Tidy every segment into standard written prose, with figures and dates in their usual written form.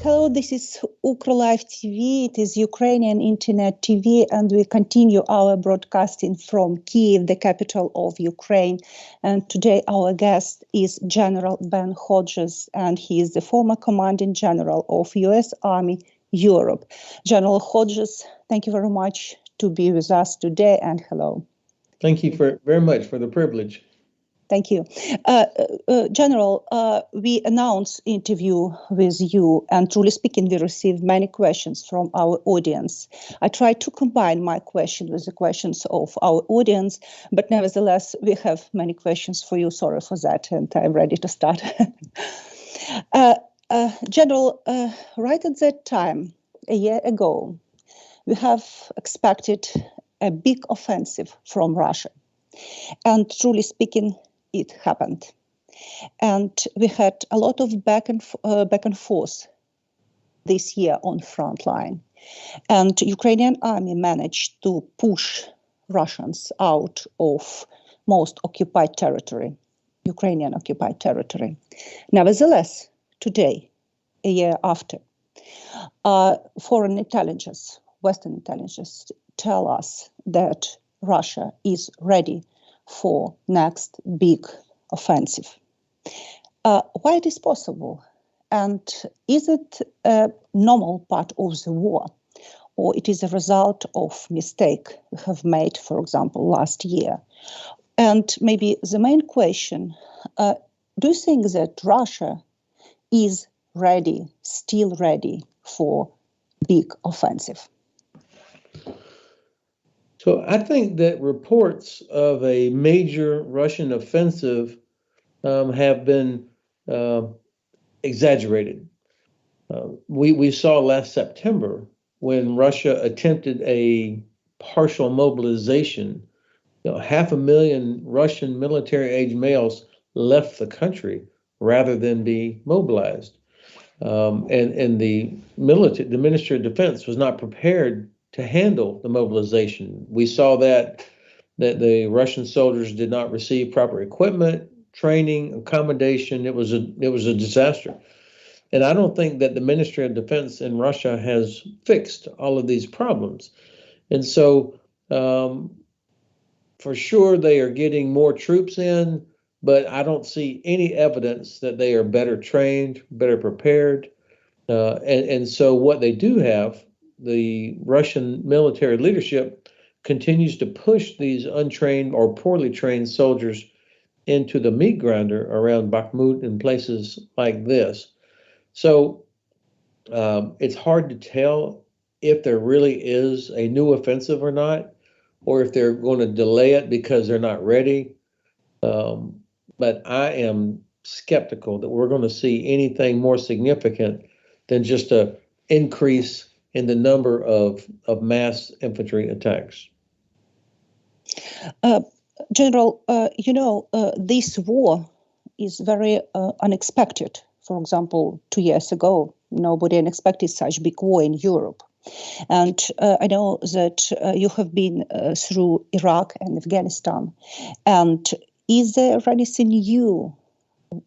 Hello, this is укрлайф TV. It is Ukrainian internet TV, and we continue our broadcasting from Kiev, the capital of Ukraine. And today our guest is General Ben Hodges, and he is the former commanding general of U.S. Army Europe. General Hodges, thank you very much to be with us today, and hello. Thank you very much for the privilege. Thank you. General, we announced interview with you, and truly speaking, we received many questions from our audience. I tried to combine my question with the questions of our audience, but nevertheless, we have many questions for you. Sorry for that, and I'm ready to start. General, right at that time, a year ago, we have expected a big offensive from Russia. And truly speaking, it happened. And we had a lot of back and forth this year on front line. And Ukrainian army managed to push Russians out of most occupied territory, Ukrainian occupied territory. Nevertheless, today, a year after, foreign intelligence, Western intelligence, tell us that Russia is ready for next big offensive. Why it is possible? And is it a normal part of the war? Or it is a result of mistake we have made, for example, last year? And maybe the main question, do you think that Russia is ready, still ready for big offensive? So I think that reports of a major Russian offensive have been exaggerated. We saw last September when Russia attempted a partial mobilization. 500,000 Russian military-age males left the country rather than be mobilized, and the Ministry of Defense was not prepared to handle the mobilization. We saw that the Russian soldiers did not receive proper equipment, training, accommodation. It was a disaster. And I don't think that the Ministry of Defense in Russia has fixed all of these problems. And so for sure they are getting more troops in, but I don't see any evidence that they are better trained, better prepared. And so what they do have, the Russian military leadership continues to push these untrained or poorly trained soldiers into the meat grinder around Bakhmut and places like this. So it's hard to tell if there really is a new offensive or not, or if they're going to delay it because they're not ready. But I am skeptical that we're going to see anything more significant than just an increase in the number of mass infantry attacks. General, this war is very unexpected. For example, 2 years ago, nobody expected such big war in Europe. And I know that you have been through Iraq and Afghanistan. And is there anything new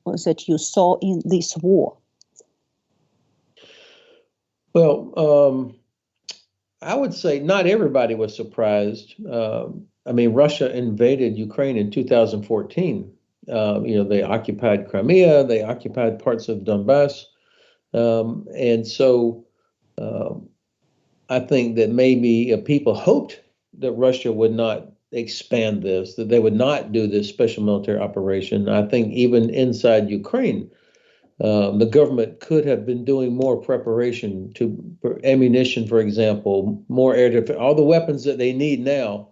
that you saw in this war? Well, I would say not everybody was surprised. Russia invaded Ukraine in 2014. They occupied Crimea, they occupied parts of Donbass. And so I think that maybe people hoped that Russia would not expand this, that they would not do this special military operation. I think even inside Ukraine, the government could have been doing more preparation for ammunition, for example, more air defense, all the weapons that they need now.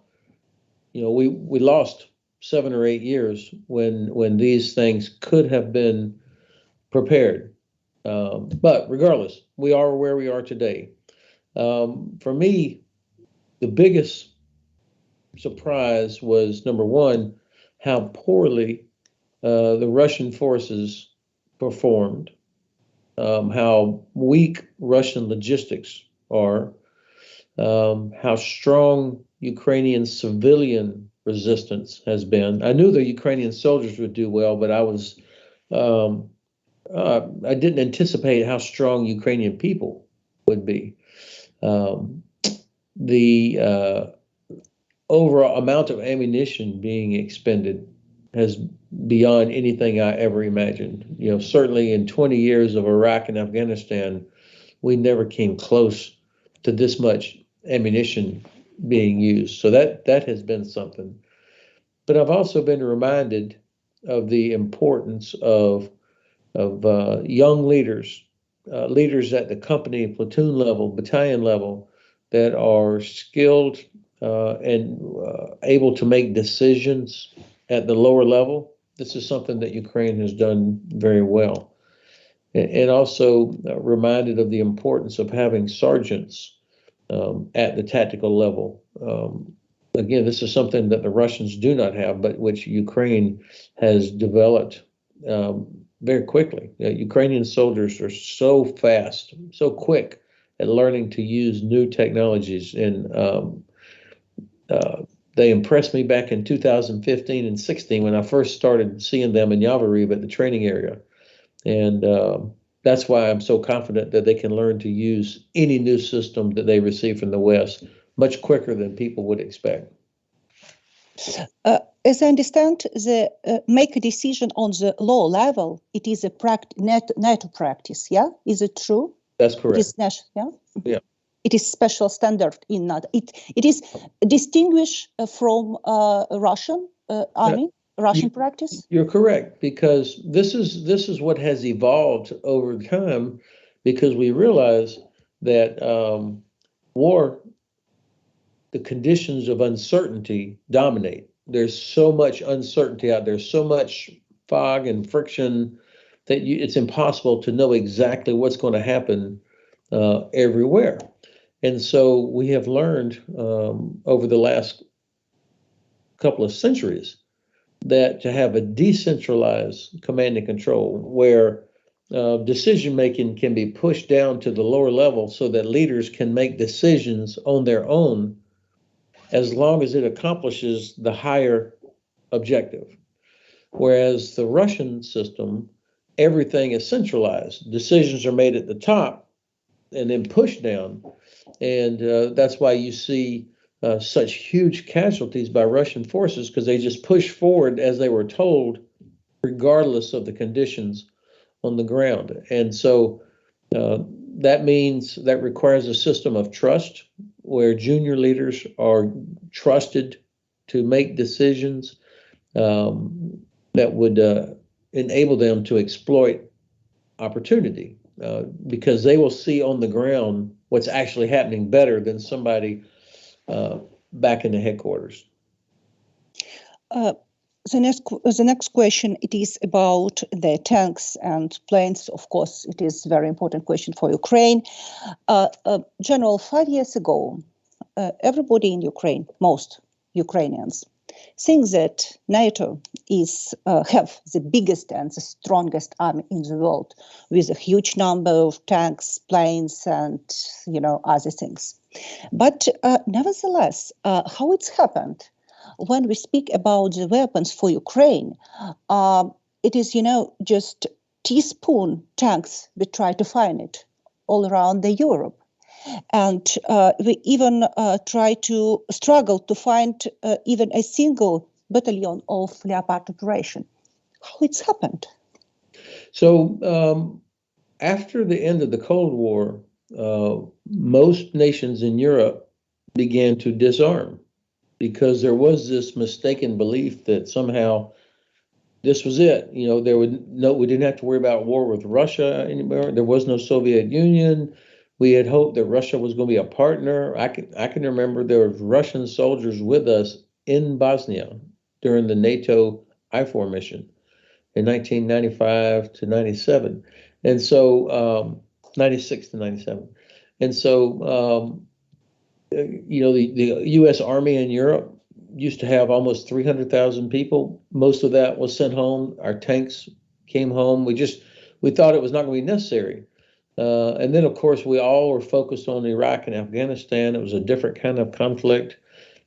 We lost 7 or 8 years when these things could have been prepared. But regardless, we are where we are today. For me, the biggest surprise was, number one, how poorly the Russian forces performed, how weak Russian logistics are, how strong Ukrainian civilian resistance has been. I knew the Ukrainian soldiers would do well, but I was I didn't anticipate how strong Ukrainian people would be. The overall amount of ammunition being expended has beyond anything I ever imagined. You know, certainly in 20 years of Iraq and Afghanistan, we never came close to this much ammunition being used. So that has been something. But I've also been reminded of the importance of young leaders, leaders at the company, platoon level, battalion level, that are skilled and able to make decisions at the lower level. This is something that Ukraine has done very well. And also reminded of the importance of having sergeants at the tactical level. Again, this is something that the Russians do not have, but which Ukraine has developed very quickly. Ukrainian soldiers are so fast, so quick at learning to use new technologies, and they impressed me back in 2015 and 16 when I first started seeing them in Yavoriv at the training area. And that's why I'm so confident that they can learn to use any new system that they receive from the West much quicker than people would expect. As I understand, the make a decision on the low level, it is a NATO practice, yeah? Is it true? That's correct. It is national, yeah? Yeah. It is special standard in NATO. It is distinguished from Russian army, Russian practice? You're correct, because this is what has evolved over time, because we realize that war, the conditions of uncertainty dominate. There's so much uncertainty out there, so much fog and friction that it's impossible to know exactly what's going to happen everywhere. And so we have learned over the last couple of centuries that to have a decentralized command and control where decision making can be pushed down to the lower level so that leaders can make decisions on their own as long as it accomplishes the higher objective. Whereas the Russian system, everything is centralized. Decisions are made at the top and then pushed down. And that's why you see such huge casualties by Russian forces, because they just push forward as they were told, regardless of the conditions on the ground. And so that means that requires a system of trust where junior leaders are trusted to make decisions that would enable them to exploit opportunity, because they will see on the ground what's actually happening better than somebody back in the headquarters. The next question, it is about the tanks and planes. Of course, it is a very important question for Ukraine. General, 5 years ago, everybody in Ukraine, most Ukrainians, think that NATO is have the biggest and the strongest army in the world, with a huge number of tanks, planes, and other things. But nevertheless, how it's happened? When we speak about the weapons for Ukraine, it is, just teaspoon tanks. We try to find it all around the Europe. And we even try to struggle to find even a single battalion of Leopard operation. How it's happened? So after the end of the Cold War, most nations in Europe began to disarm, because there was this mistaken belief that somehow this was it. We didn't have to worry about war with Russia anymore. There was no Soviet Union. We had hoped that Russia was going to be a partner. I can remember there were Russian soldiers with us in Bosnia during the NATO IFOR mission in 1995 to 97. And so 96 to 97. And so the U.S. Army in Europe used to have almost 300,000 people. Most of that was sent home. Our tanks came home. We thought it was not going to be necessary. And then, of course, we all were focused on Iraq and Afghanistan. It was a different kind of conflict.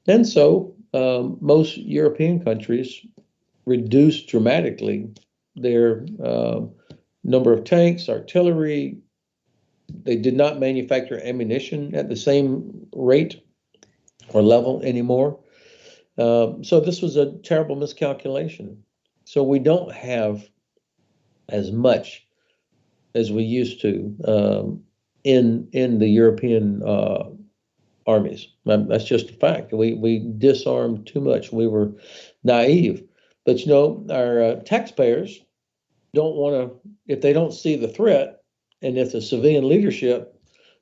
And so most European countries reduced dramatically their number of tanks, artillery. They did not manufacture ammunition at the same rate or level anymore. So this was a terrible miscalculation. So we don't have as much as we used to in the European armies. That's just a fact. We disarmed too much. We were naive. But you know, our taxpayers don't want to, if they don't see the threat, and if the civilian leadership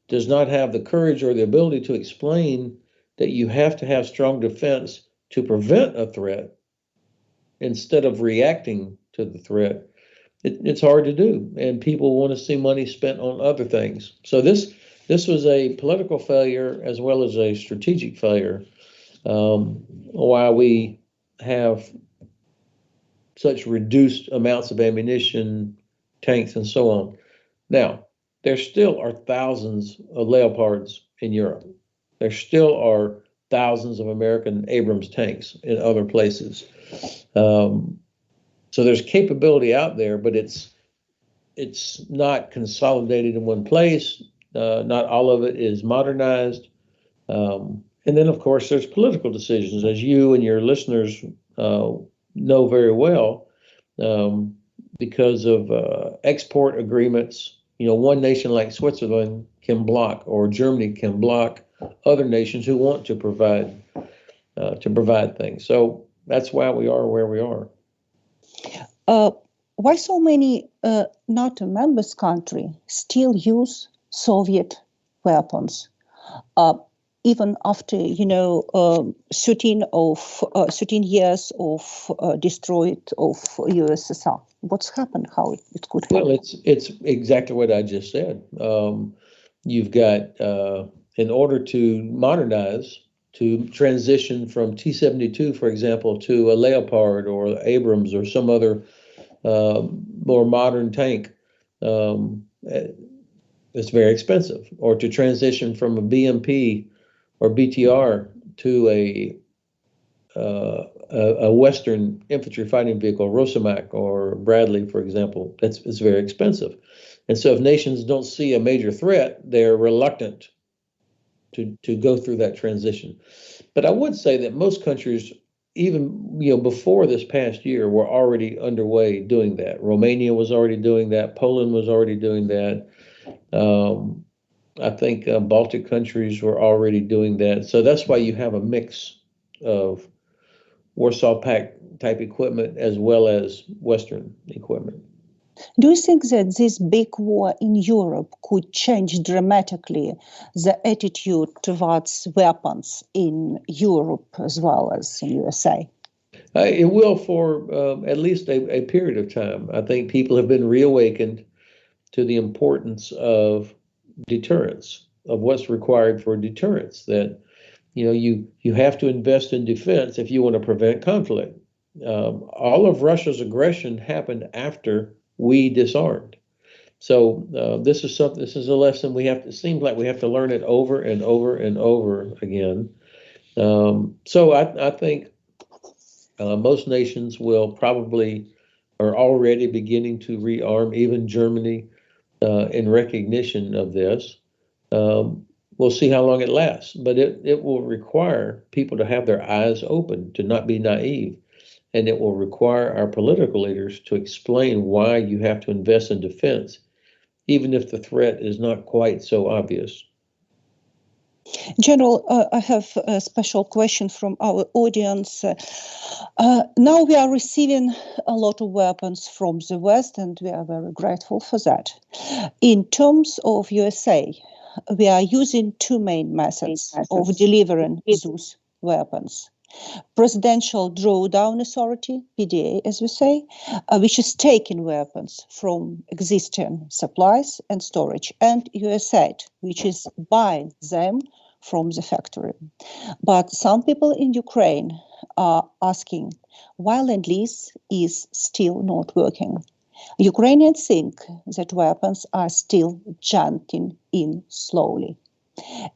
does not have the courage or the ability to explain that you have to have strong defense to prevent a threat instead of reacting to the threat, it's hard to do. And people want to see money spent on other things. So this was a political failure as well as a strategic failure. Why we have such reduced amounts of ammunition, tanks, and so on. Now, there still are thousands of Leopards in Europe. There still are thousands of American Abrams tanks in other places. So there's capability out there, but it's not consolidated in one place. Not all of it is modernized. And then, of course, there's political decisions, as you and your listeners know very well, because of export agreements. You know, one nation like Switzerland can block, or Germany can block other nations who want to provide things. So that's why we are where we are. Why so many NATO members countries still use Soviet weapons, even after 13 years of destroyed of USSR? What's happened? How it could happen? Well, it's exactly what I just said. You've got in order to modernize, to transition from T-72, for example, to a Leopard or Abrams or some other more modern tank, it's very expensive. Or to transition from a BMP or BTR to a Western infantry fighting vehicle, Rosamac or Bradley, for example, it's very expensive. And so if nations don't see a major threat, they're reluctant to go through that transition. But I would say that most countries, even before this past year, were already underway doing that. Romania was already doing that. Poland was already doing that. I think Baltic countries were already doing that. So that's why you have a mix of Warsaw Pact type equipment as well as Western equipment. Do you think that this big war in Europe could change dramatically the attitude towards weapons in Europe as well as in USA? It will for at least a period of time. I think people have been reawakened to the importance of deterrence, of what's required for deterrence, that you have to invest in defense if you want to prevent conflict. All of Russia's aggression happened after we disarmed. So this is a lesson it seems like we have to learn it over and over and over again. So I think most nations will probably are already beginning to rearm, even Germany, in recognition of this. We'll see how long it lasts, but it will require people to have their eyes open, to not be naive. And it will require our political leaders to explain why you have to invest in defense, even if the threat is not quite so obvious. General, I have a special question from our audience. Now we are receiving a lot of weapons from the West, and we are very grateful for that. In terms of USA, we are using two main methods of delivering those weapons. Presidential Drawdown Authority, PDA, as we say, which is taking weapons from existing supplies and storage, and USAID, which is buying them from the factory. But some people in Ukraine are asking why Lend-Lease is still not working. Ukrainians think that weapons are still jumping in slowly.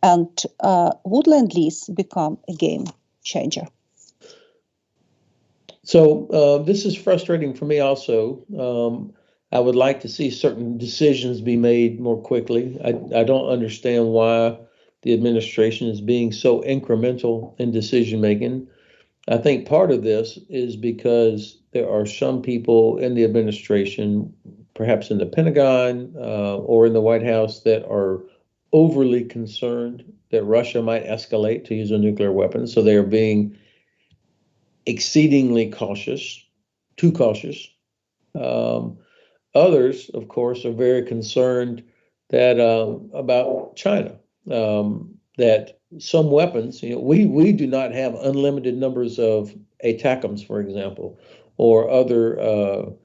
And would Lend-Lease become a game changer? So this is frustrating for me also. I would like to see certain decisions be made more quickly. I don't understand why the administration is being so incremental in decision making. I think part of this is because there are some people in the administration, perhaps in the Pentagon or in the White House, that are overly concerned that Russia might escalate to use a nuclear weapon. So they are being exceedingly cautious, too cautious. Others, of course, are very concerned that about China, that some weapons, we do not have unlimited numbers of ATACMS, for example, or other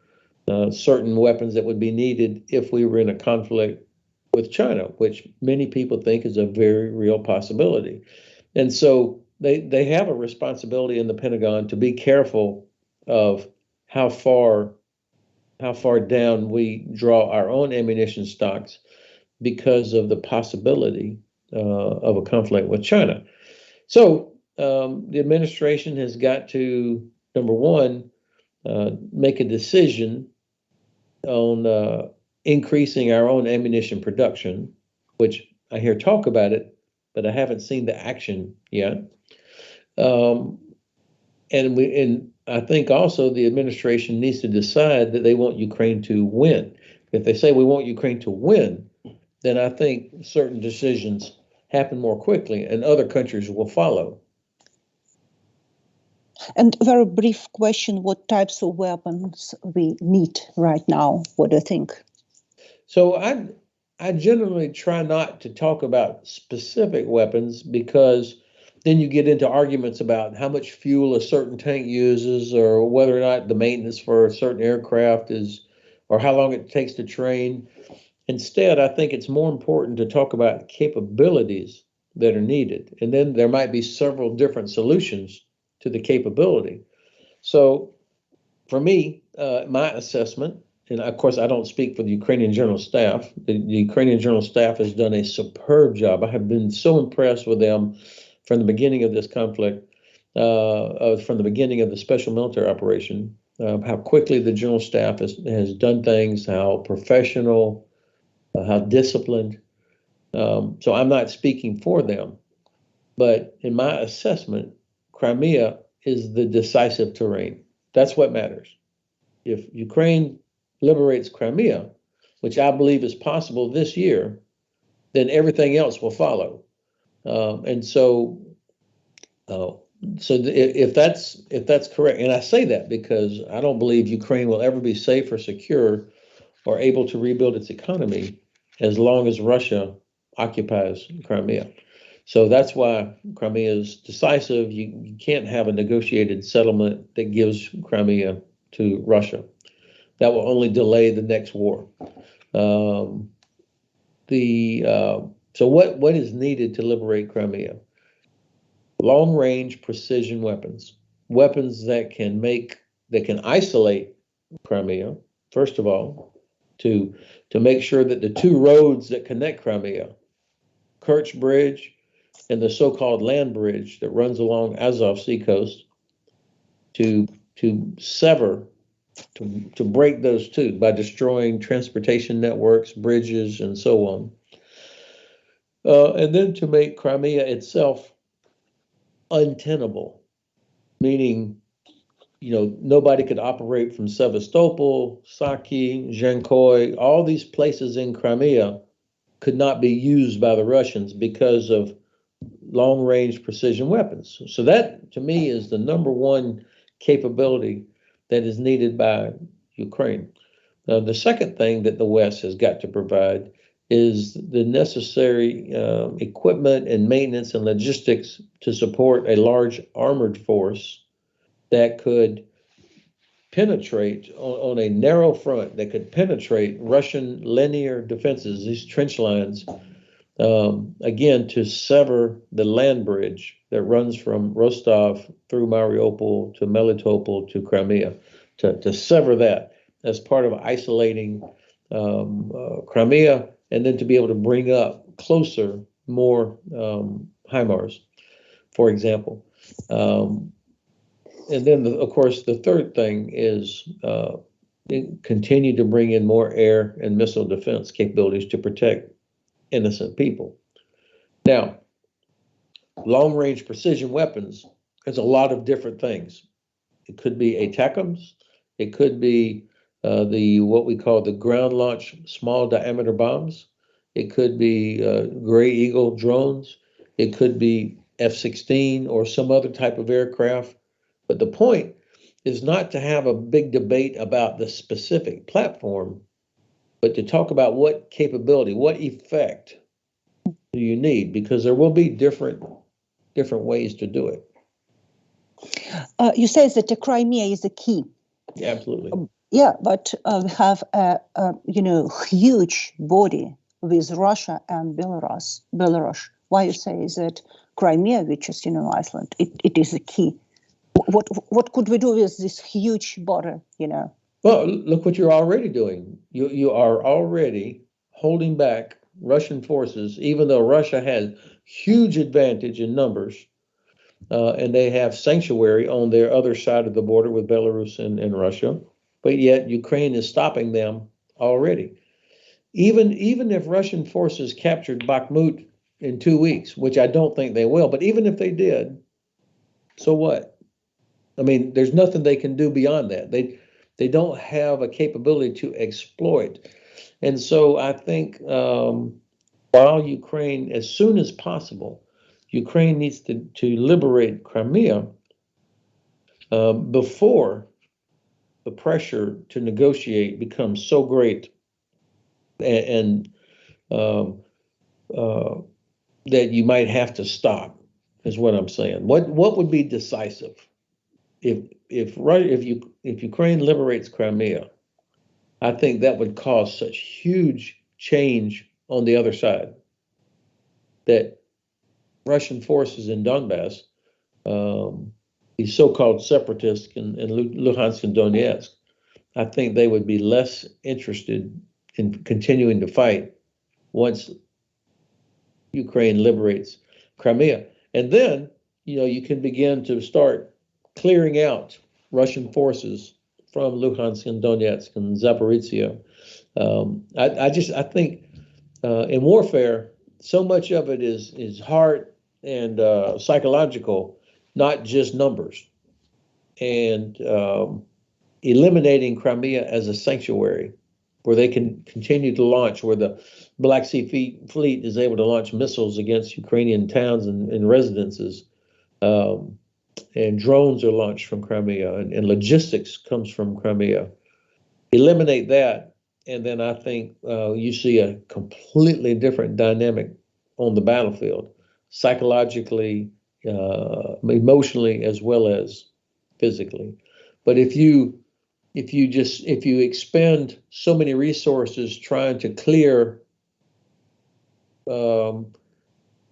certain weapons that would be needed if we were in a conflict with China, which many people think is a very real possibility. And so they have a responsibility in the Pentagon to be careful of how far down we draw our own ammunition stocks because of the possibility of a conflict with China. So the administration has got to, number one, make a decision on increasing our own ammunition production, which I hear talk about it, but I haven't seen the action yet. And I think also the administration needs to decide that they want Ukraine to win. If they say we want Ukraine to win, then I think certain decisions happen more quickly and other countries will follow. And a very brief question, what types of weapons we need right now? What do you think? So I generally try not to talk about specific weapons because then you get into arguments about how much fuel a certain tank uses or whether or not the maintenance for a certain aircraft is, or how long it takes to train. Instead, I think it's more important to talk about capabilities that are needed. And then there might be several different solutions to the capability. So for me, my assessment, and of course, I don't speak for the Ukrainian General Staff. The Ukrainian General Staff has done a superb job. I have been so impressed with them from the beginning of this conflict, from the beginning of the special military operation, how quickly the General Staff has done things, how professional, how disciplined. So I'm not speaking for them, but in my assessment, Crimea is the decisive terrain. That's what matters. If Ukraine liberates Crimea, which I believe is possible this year, then everything else will follow. And so if that's correct, and I say that because I don't believe Ukraine will ever be safe or secure or able to rebuild its economy as long as Russia occupies Crimea. So that's why Crimea is decisive. You can't have a negotiated settlement that gives Crimea to Russia. That will only delay the next war. So what is needed to liberate Crimea? Long-range precision weapons that can isolate Crimea, first of all, to make sure that the two roads that connect Crimea, Kerch Bridge and the so-called land bridge that runs along Azov Sea coast, to sever, to break those two by destroying transportation networks, bridges, and so on. And then to make Crimea itself untenable, meaning, nobody could operate from Sevastopol, Saki, Zhenkoy, all these places in Crimea could not be used by the Russians because of long-range precision weapons. So that, to me, is the number one capability that is needed by Ukraine. The second thing that the West has got to provide is the necessary equipment and maintenance and logistics to support a large armored force that could penetrate on a narrow front, that could penetrate Russian linear defenses, these trench lines, again, to sever the land bridge that runs from Rostov through Mariupol to Melitopol to Crimea, to sever that as part of isolating Crimea, and then to be able to bring up closer more HIMARS, for example. And then, of course, the third thing is continue to bring in more air and missile defense capabilities to protect innocent people. Now, long-range precision weapons is a lot of different things. It could be ATACMS. It could be what we call the ground launch small diameter bombs. It could be Gray Eagle drones. It could be F-16 or some other type of aircraft. But the point is not to have a big debate about the specific platform, but to talk about what capability, what effect do you need, because there will be different ways to do it. You say that the Crimea is the key. Yeah, absolutely. Yeah, but we have a huge body with Russia and Belarus. Why you say that Crimea, which is Iceland, it is the key? What could we do with this huge border? Well, look what you're already doing. You are already holding back Russian forces, even though Russia has huge advantage in numbers, and they have sanctuary on their other side of the border with Belarus and Russia, but yet Ukraine is stopping them already. Even if Russian forces captured Bakhmut in 2 weeks, which I don't think they will, but even if they did, so what? I mean, there's nothing they can do beyond that. They don't have a capability to exploit. And so I think while Ukraine, as soon as possible, Ukraine needs to liberate Crimea before the pressure to negotiate becomes so great and that you might have to stop, is what I'm saying. What would be decisive? If Ukraine liberates Crimea, I think that would cause such huge change on the other side that Russian forces in Donbass, these so-called separatists in Luhansk and Donetsk, I think they would be less interested in continuing to fight once Ukraine liberates Crimea. And then, you can begin to start clearing out Russian forces from Luhansk and Donetsk and Zaporizhia. I think in warfare, so much of it is heart and psychological, not just numbers. And eliminating Crimea as a sanctuary where they can continue to launch, where the Black Sea Fleet is able to launch missiles against Ukrainian towns and residences. And drones are launched from Crimea, and logistics comes from Crimea. Eliminate that, and then I think you see a completely different dynamic on the battlefield, psychologically, emotionally, as well as physically. But if you expend so many resources trying to clear the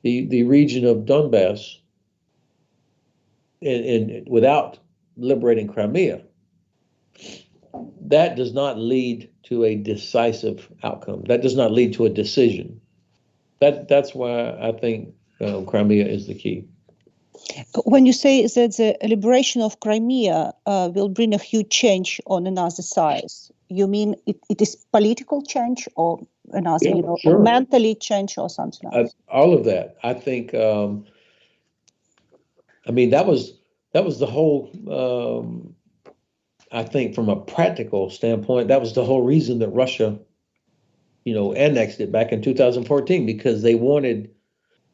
region of Donbass and without liberating Crimea, that does not lead to a decisive outcome. That does not lead to a decision. That's why I think Crimea is the key. When you say that the liberation of Crimea will bring a huge change on another side, you mean it is political change or another, Sure. or mentally change or something else? All of that. I think. I mean, that was the whole. I think from a practical standpoint, that was the whole reason that Russia, annexed it back in 2014, because they wanted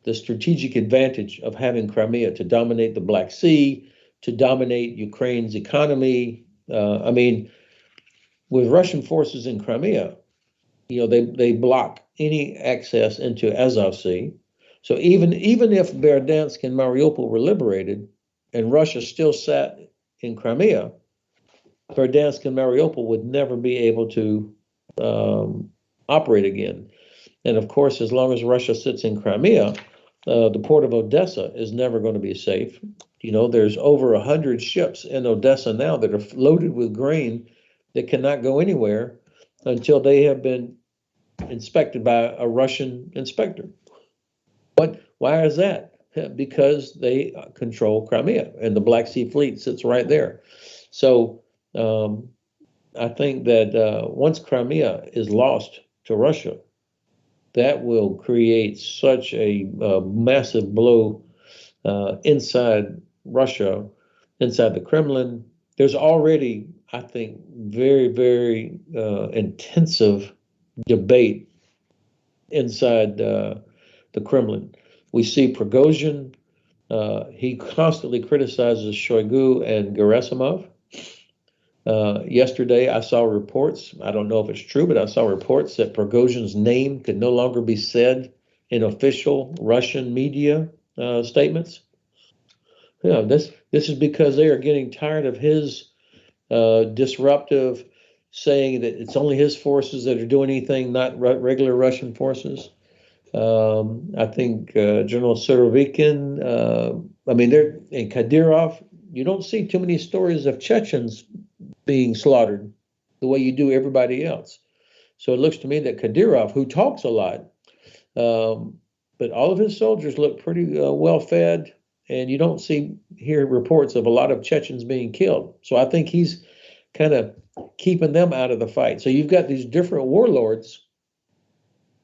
the strategic advantage of having Crimea to dominate the Black Sea, to dominate Ukraine's economy. I mean, with Russian forces in Crimea, they block any access into Azov Sea. So even if Verdansk and Mariupol were liberated and Russia still sat in Crimea, Verdansk and Mariupol would never be able to operate again. And of course, as long as Russia sits in Crimea, the port of Odessa is never going to be safe. There's over 100 ships in Odessa now that are loaded with grain that cannot go anywhere until they have been inspected by a Russian inspector. Why is that? Because they control Crimea and the Black Sea Fleet sits right there. So I think that once Crimea is lost to Russia, that will create such a massive blow inside Russia, inside the Kremlin. There's already, I think, very, very intensive debate inside the Kremlin. We see Prigozhin. He constantly criticizes Shoigu and Gerasimov. Yesterday, I saw reports. I don't know if it's true, but I saw reports that Prigozhin's name could no longer be said in official Russian media statements. Yeah, this is because they are getting tired of his disruptive saying that it's only his forces that are doing anything, not regular Russian forces. I think General Surovikin, they're in Kadyrov. You don't see too many stories of Chechens being slaughtered the way you do everybody else. So it looks to me that Kadyrov, who talks a lot, but all of his soldiers look pretty well fed, and you don't hear reports of a lot of Chechens being killed. So I think he's kind of keeping them out of the fight. So you've got these different warlords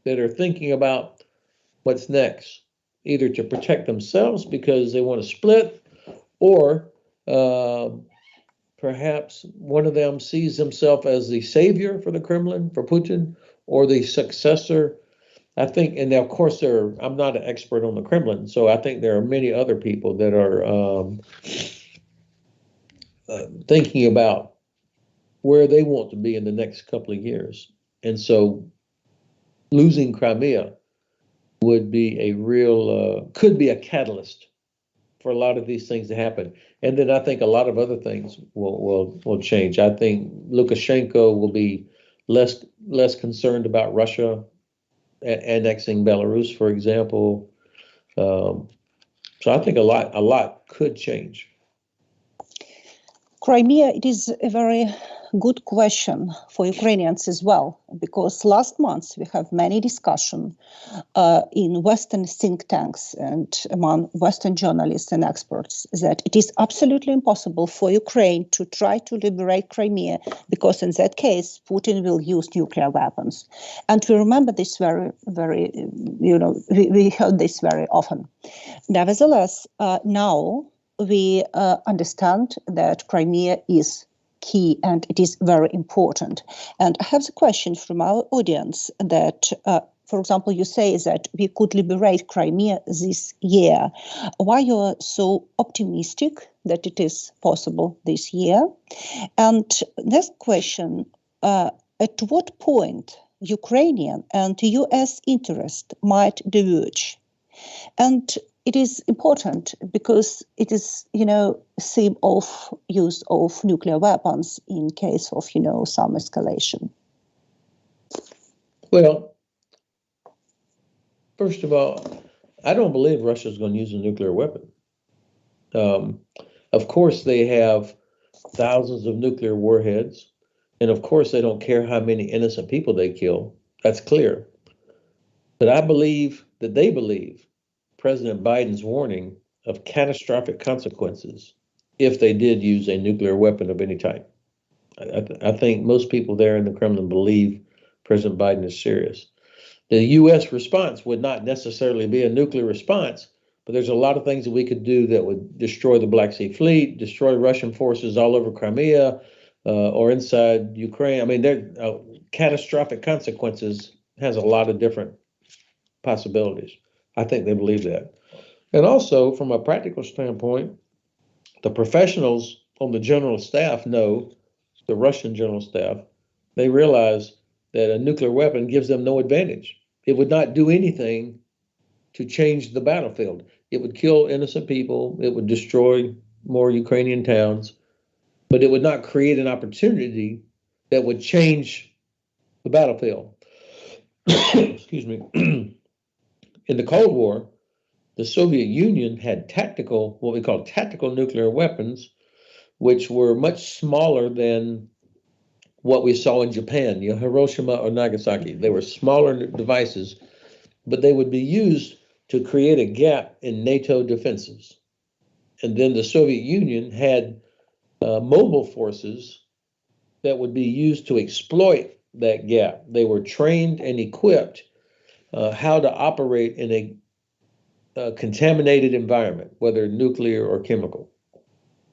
that are thinking about what's next, either to protect themselves because they want to split, or perhaps one of them sees himself as the savior for the Kremlin, for Putin, or the successor. I think, and of course, I'm not an expert on the Kremlin, so I think there are many other people that are thinking about where they want to be in the next couple of years. And so losing Crimea would be a real, could be a catalyst for a lot of these things to happen. And then I think a lot of other things will change. I think Lukashenko will be less concerned about Russia annexing Belarus, for example. So I think a lot could change. Crimea, it is a very good question for Ukrainians as well, because last month we have many discussion in Western think tanks and among Western journalists and experts that it is absolutely impossible for Ukraine to try to liberate Crimea, because in that case, Putin will use nuclear weapons. And we remember this very, very, we heard this very often. Nevertheless, now we understand that Crimea is key and it is very important. And I have the question from our audience that, for example, you say that we could liberate Crimea this year. Why you are so optimistic that it is possible this year? And next question, at what point Ukrainian and US interest might diverge? And it is important because it is, theme of use of nuclear weapons in case of, some escalation. Well, first of all, I don't believe Russia is going to use a nuclear weapon. Of course, they have thousands of nuclear warheads, and of course, they don't care how many innocent people they kill. That's clear. But I believe that they believe President Biden's warning of catastrophic consequences if they did use a nuclear weapon of any type. I think most people there in the Kremlin believe President Biden is serious. The U.S. response would not necessarily be a nuclear response, but there's a lot of things that we could do that would destroy the Black Sea Fleet, destroy Russian forces all over Crimea or inside Ukraine. I mean, catastrophic consequences has a lot of different possibilities. I think they believe that. And also, from a practical standpoint, the professionals on the general staff know, the Russian general staff, they realize that a nuclear weapon gives them no advantage. It would not do anything to change the battlefield. It would kill innocent people. It would destroy more Ukrainian towns, but it would not create an opportunity that would change the battlefield. Excuse me. In the Cold War, the Soviet Union had what we call tactical nuclear weapons, which were much smaller than what we saw in Japan, Hiroshima or Nagasaki. They were smaller devices, but they would be used to create a gap in NATO defenses. And then the Soviet Union had mobile forces that would be used to exploit that gap. They were trained and equipped how to operate in a contaminated environment, whether nuclear or chemical.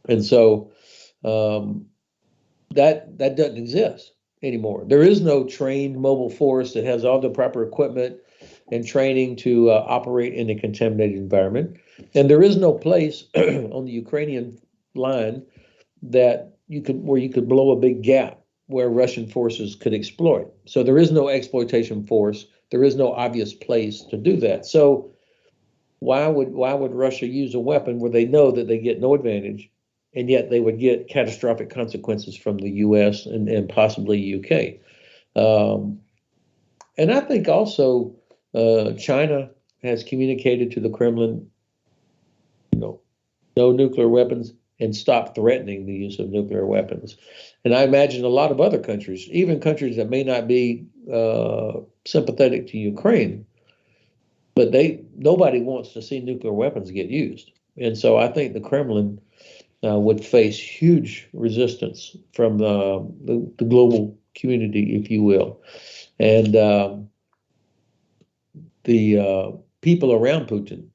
And so that doesn't exist anymore. There is no trained mobile force that has all the proper equipment and training to operate in a contaminated environment. And there is no place on the Ukrainian line that where you could blow a big gap where Russian forces could exploit. So there is no exploitation force. There is no obvious place to do that. So why would Russia use a weapon where they know that they get no advantage, and yet they would get catastrophic consequences from the U.S. and possibly U.K. And I think also China has communicated to the Kremlin, no nuclear weapons, and stop threatening the use of nuclear weapons. And I imagine a lot of other countries, even countries that may not be sympathetic to Ukraine, but nobody wants to see nuclear weapons get used. And so I think the Kremlin would face huge resistance from the global community, if you will. And the people around Putin,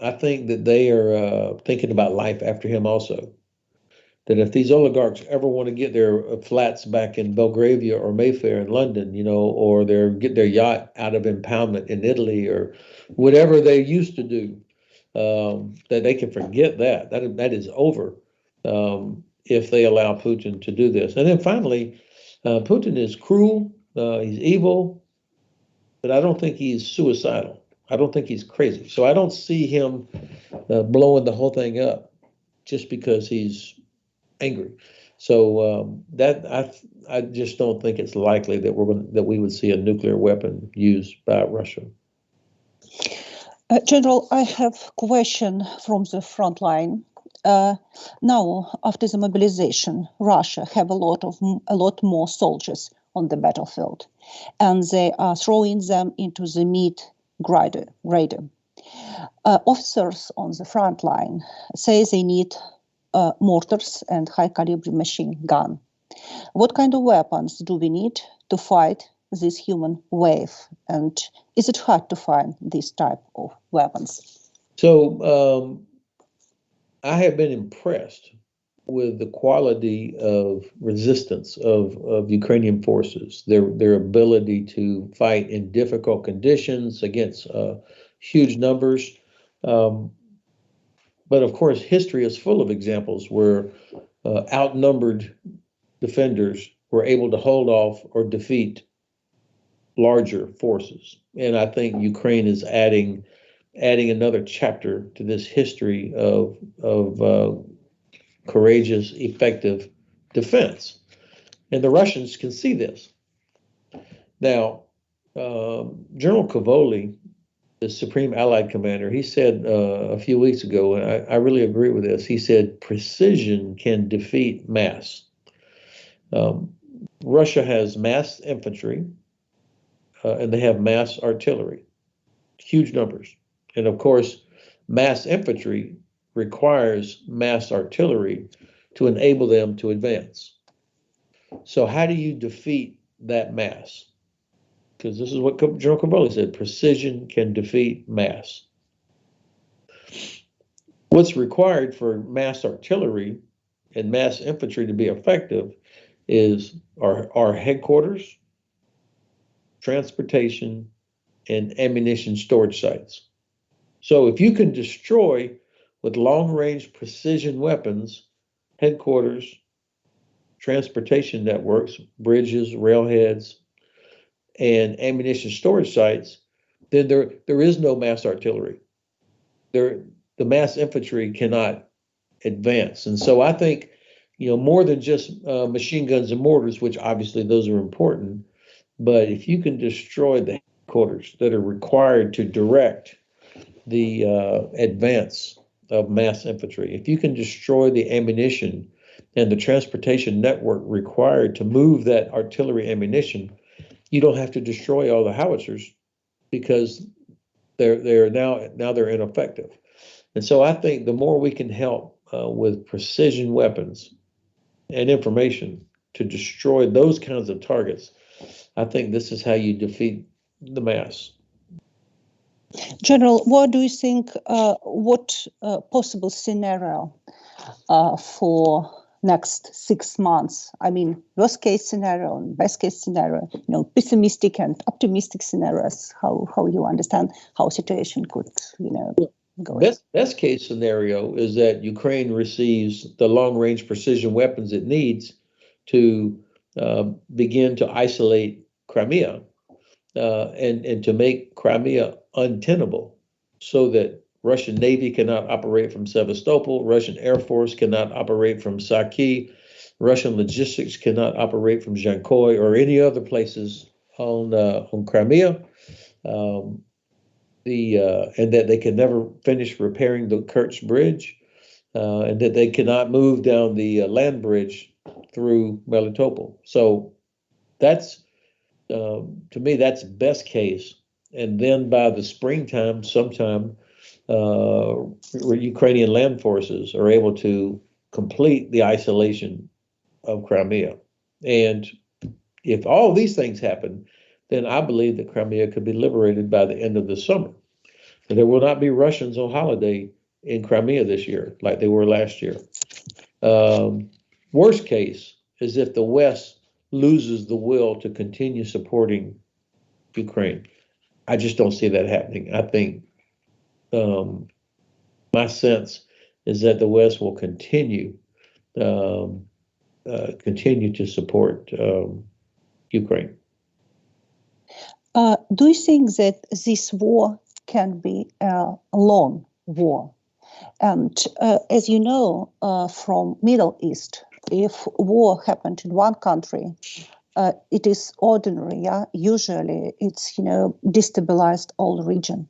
I think that they are thinking about life after him also. That if these oligarchs ever want to get their flats back in Belgravia or Mayfair in London, or get their yacht out of impoundment in Italy or whatever they used to do, that they can forget that. That is over if they allow Putin to do this. And then finally, Putin is cruel, he's evil, but I don't think he's suicidal. I don't think he's crazy. So I don't see him blowing the whole thing up just because he's angry. So I just don't think it's likely that we would see a nuclear weapon used by Russia. General, I have a question from the front line. Now, after the mobilization, Russia have a lot more soldiers on the battlefield, and they are throwing them into the mid-grader. Officers on the front line say they need mortars and high-caliber machine gun. What kind of weapons do we need to fight this human wave? And is it hard to find this type of weapons? So I have been impressed with the quality of resistance of Ukrainian forces, their ability to fight in difficult conditions against huge numbers. But of course, history is full of examples where outnumbered defenders were able to hold off or defeat larger forces. And I think Ukraine is adding another chapter to this history of courageous, effective defense. And the Russians can see this. Now, General Kavoli, the Supreme Allied Commander, he said a few weeks ago, and I really agree with this, he said, precision can defeat mass. Russia has mass infantry, and they have mass artillery, huge numbers. And of course, mass infantry requires mass artillery to enable them to advance. So how do you defeat that mass? Because this is what General Kavoli said, precision can defeat mass. What's required for mass artillery and mass infantry to be effective is our headquarters, transportation, and ammunition storage sites. So if you can destroy with long-range precision weapons, headquarters, transportation networks, bridges, railheads, and ammunition storage sites, then there is no mass artillery. The mass infantry cannot advance. And so I think, more than just machine guns and mortars, which obviously those are important, but if you can destroy the headquarters that are required to direct the advance of mass infantry, if you can destroy the ammunition and the transportation network required to move that artillery ammunition, you don't have to destroy all the howitzers because they're now they're ineffective. And so I think the more we can help with precision weapons and information, to destroy those kinds of targets, I think this is how you defeat the mass. General, what do you think, what possible scenario for next 6 months? I mean, worst case scenario and best case scenario, pessimistic and optimistic scenarios, how you understand how situation could, go. Best case scenario is that Ukraine receives the long range precision weapons it needs to begin to isolate Crimea and to make Crimea untenable, so that Russian Navy cannot operate from Sevastopol, Russian Air Force cannot operate from Saki, Russian logistics cannot operate from Zhankoy or any other places on Crimea, and that they can never finish repairing the Kerch Bridge, and that they cannot move down the land bridge through Melitopol. So that's, to me, that's best case. And then by the springtime, sometime, Ukrainian land forces are able to complete the isolation of Crimea. And if all these things happen, then I believe that Crimea could be liberated by the end of the summer. And there will not be Russians on holiday in Crimea this year like they were last year. Worst case is if the West loses the will to continue supporting Ukraine. I just don't see that happening. I think my sense is that the West will continue to support Ukraine. Do you think that this war can be a long war? And as you know, from Middle East, if war happened in one country, it is ordinary. Yeah, usually it's destabilized all the region.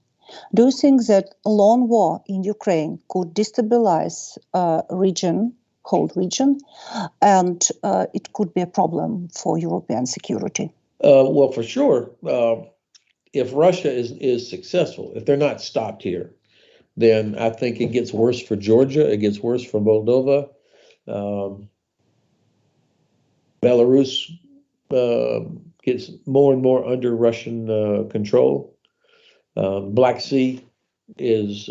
Do you think that a long war in Ukraine could destabilize whole region, and it could be a problem for European security? Well, for sure, if Russia is successful, if they're not stopped here, then I think it gets worse for Georgia, it gets worse for Moldova, Belarus gets more and more under Russian control. Black Sea is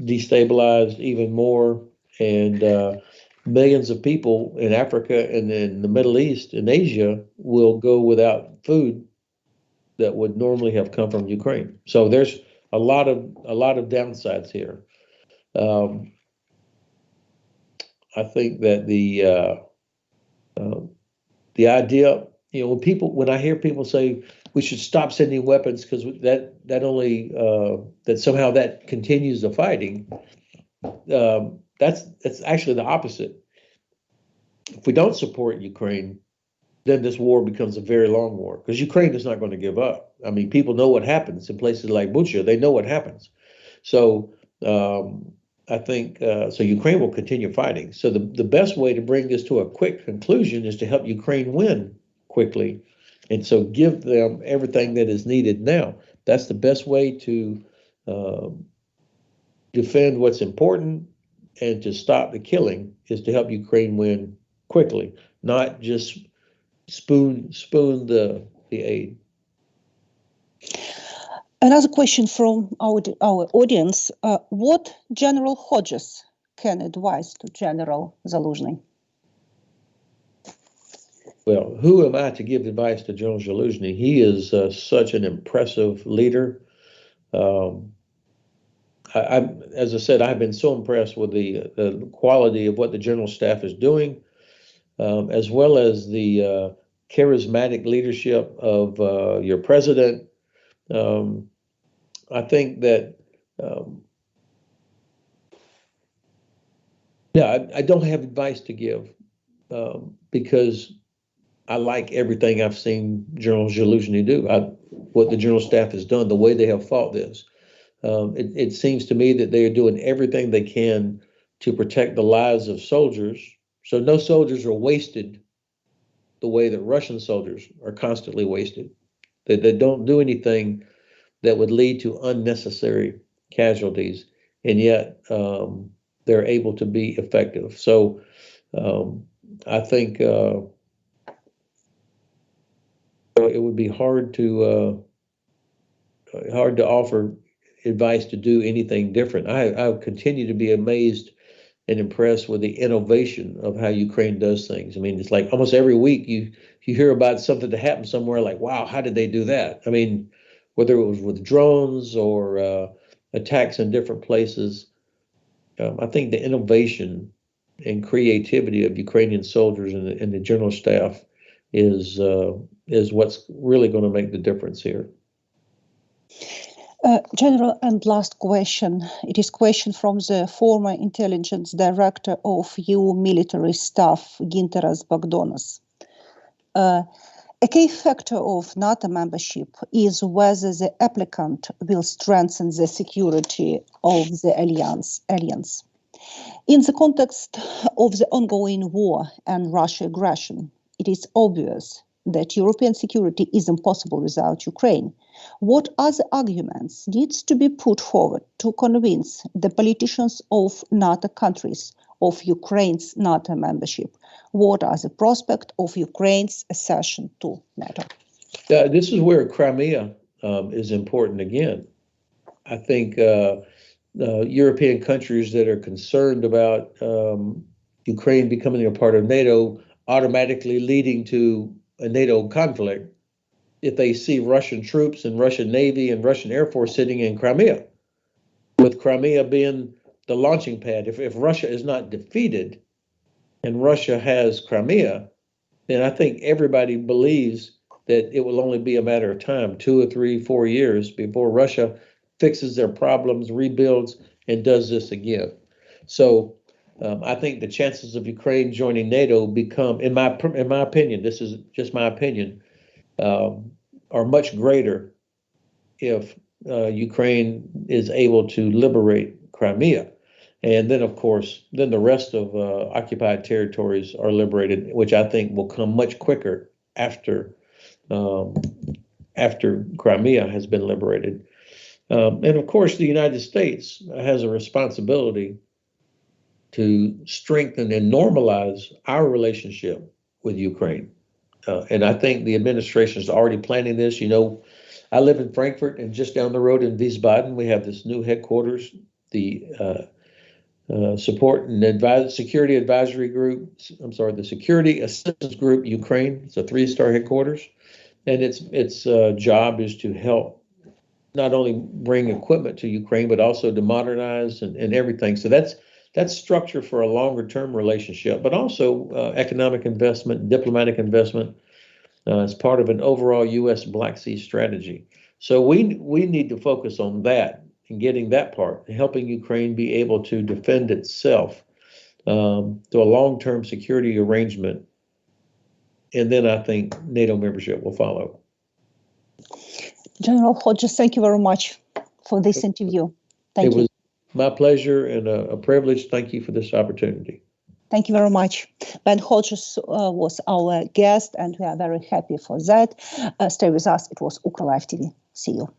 destabilized even more, and millions of people in Africa and in the Middle East and Asia will go without food that would normally have come from Ukraine. So there's a lot of downsides here. I think that the idea, when I hear people say we should stop sending weapons because that only that somehow that continues the fighting, that's actually the opposite. If we don't support Ukraine, then this war becomes a very long war, because Ukraine is not going to give up. I mean, people know what happens in places like Bucha. They know what happens. So I think so Ukraine will continue fighting. So the best way to bring this to a quick conclusion is to help Ukraine win quickly. And so give them everything that is needed now. That's the best way to defend what's important and to stop the killing, is to help Ukraine win quickly, not just spoon the aid. Another question from our audience: what General Hodges can advise to General Zaluzhny? Well, who am I to give advice to General Zaluzhny? He is such an impressive leader. As I said, I've been so impressed with the quality of what the General Staff is doing, as well as the charismatic leadership of your president. I think that, I don't have advice to give because I like everything I've seen General Zaluzhny do. What the General Staff has done, the way they have fought this. It seems to me that they are doing everything they can to protect the lives of soldiers. So no soldiers are wasted the way that Russian soldiers are constantly wasted. They don't do anything that would lead to unnecessary casualties, and yet they're able to be effective. So I think it would be hard to offer advice to do anything different. I continue to be amazed and impressed with the innovation of how Ukraine does things. I mean, it's like almost every week you hear about something that happened somewhere, like, wow, how did they do that? I mean, whether it was with drones or attacks in different places, I think the innovation and creativity of Ukrainian soldiers and the general staff is what's really going to make the difference here. General, and last question. It is question from the former intelligence director of EU military staff, Ginteras Bagdonas. A key factor of NATO membership is whether the applicant will strengthen the security of the alliance. In the context of the ongoing war and Russian aggression, it is obvious that European security is impossible without Ukraine. What other arguments needs to be put forward to convince the politicians of NATO countries of Ukraine's NATO membership? What are the prospects of Ukraine's accession to NATO? This is where Crimea is important again. I think European countries that are concerned about Ukraine becoming a part of NATO automatically leading to a NATO conflict if they see Russian troops and Russian Navy and Russian Air Force sitting in Crimea, with Crimea being the launching pad. If Russia is not defeated and Russia has Crimea, then I think everybody believes that it will only be a matter of time, 2 or 3, 4 years before Russia fixes their problems, rebuilds, and does this again. So I think the chances of Ukraine joining NATO become, in my opinion, this is just my opinion, are much greater if Ukraine is able to liberate Crimea. And then, of course, then the rest of occupied territories are liberated, which I think will come much quicker after Crimea has been liberated. And of course, the United States has a responsibility to strengthen and normalize our relationship with Ukraine. And I think the administration is already planning this. You know, I live in Frankfurt, and just down the road in Wiesbaden, we have this new headquarters, the Support and Security Advisory Group. I'm sorry, the Security Assistance Group Ukraine. It's a 3-star headquarters, and its job is to help not only bring equipment to Ukraine, but also to modernize and everything. So that's structure for a longer term relationship, but also economic investment, diplomatic investment as part of an overall U.S. Black Sea strategy. So we need to focus on that and getting that part, helping Ukraine be able to defend itself through a long-term security arrangement. And then I think NATO membership will follow. General Hodges, thank you very much for this interview. Thank you. It was my pleasure and a privilege. Thank you for this opportunity. Thank you very much. Ben Hodges was our guest, and we are very happy for that. Stay with us. It was укрлайф TV. See you.